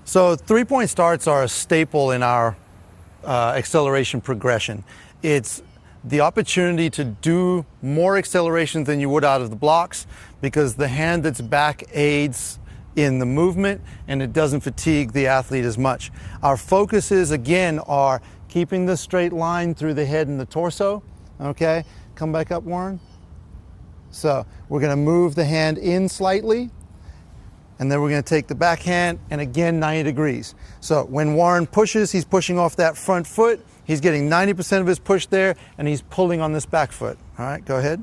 So three-point starts are a staple in our acceleration progression. It's the opportunity to do more accelerations than you would out of the blocks because the hand that's back aids in the movement and it doesn't fatigue the athlete as much. Our focuses, again, are keeping the straight line through the head and the torso. Okay, come back up, Warren. So we're going to move the hand in slightly. And then we're going to take the backhand and again 90 degrees. So when Warren pushes, he's pushing off that front foot. He's getting 90% of his push there and he's pulling on this back foot. All right, go ahead.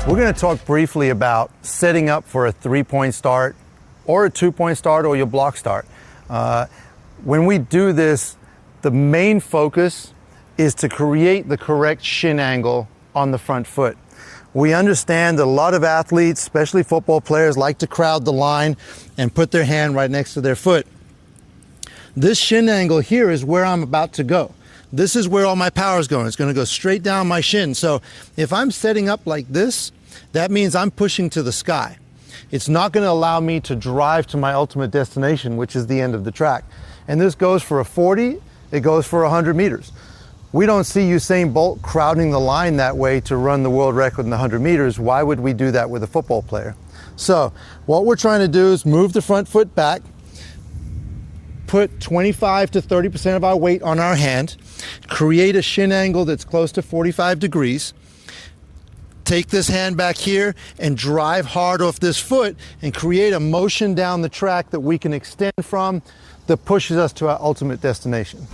We're going to talk briefly about setting up for a three-point start or a two-point start or your block start. When we do this, the main focus is to create the correct shin angle on the front foot. We understand that a lot of athletes, especially football players, like to crowd the line and put their hand right next to their foot. This shin angle here is where I'm about to go. This is where all my power is going. It's going to go straight down my shin. So if I'm setting up like this, that means I'm pushing to the sky. It's not going to allow me to drive to my ultimate destination, which is the end of the track. And this goes for a 40, it goes for 100 meters. We don't see Usain Bolt crowding the line that way to run the world record in the 100 meters. Why would we do that with a football player? So what we're trying to do is move the front foot back, put 25 to 30% of our weight on our hand, create a shin angle that's close to 45 degrees, take this hand back here and drive hard off this foot and create a motion down the track that we can extend from that pushes us to our ultimate destination.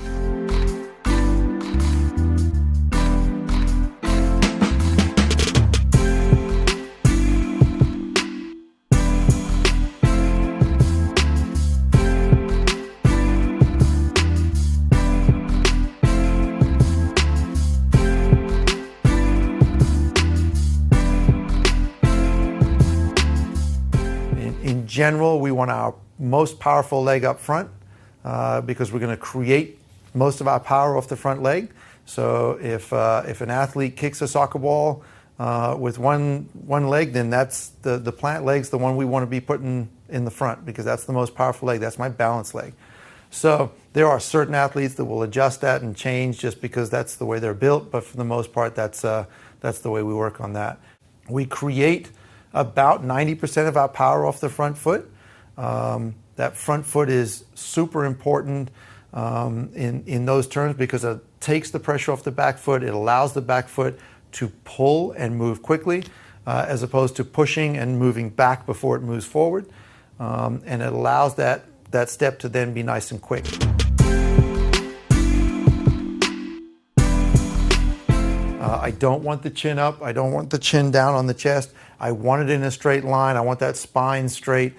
In general, we want our most powerful leg up front because we're going to create most of our power off the front leg. So if an athlete kicks a soccer ball with one leg, then that's the plant leg's the one we want to be putting in the front because that's the most powerful leg. That's my balance leg. So there are certain athletes that will adjust that and change just because that's the way they're built. But for the most part, that's the way we work on that. We create about 90% of our power off the front foot. That front foot is super important in those terms because it takes the pressure off the back foot. It allows the back foot to pull and move quickly as opposed to pushing and moving back before it moves forward. And it allows that step to then be nice and quick. I don't want the chin up. I don't want the chin down on the chest. I want it in a straight line. I want that spine straight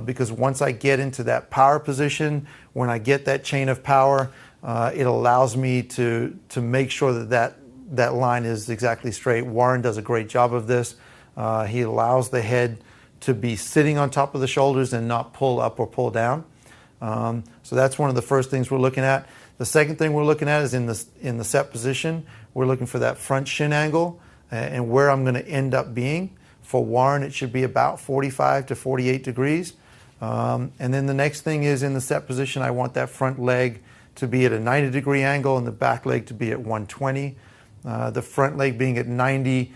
because once I get into that power position, when I get that chain of power, it allows me to make sure that line is exactly straight. Warren does a great job of this. He allows the head to be sitting on top of the shoulders and not pull up or pull down. So that's one of the first things we're looking at. The second thing we're looking at is in the set position. We're looking for that front shin angle and where I'm going to end up being. For Warren, it should be about 45 to 48 degrees. And then the next thing is in the set position, I want that front leg to be at a 90-degree angle and the back leg to be at 120. The front leg being at 90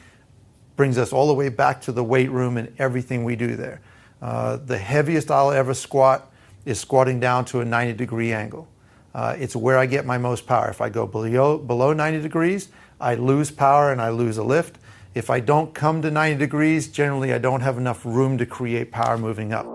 brings us all the way back to the weight room and everything we do there. The heaviest I'll ever squat is squatting down to a 90-degree angle. It's where I get my most power. If I go below 90 degrees, I lose power and I lose a lift. If I don't come to 90 degrees, generally I don't have enough room to create power moving up.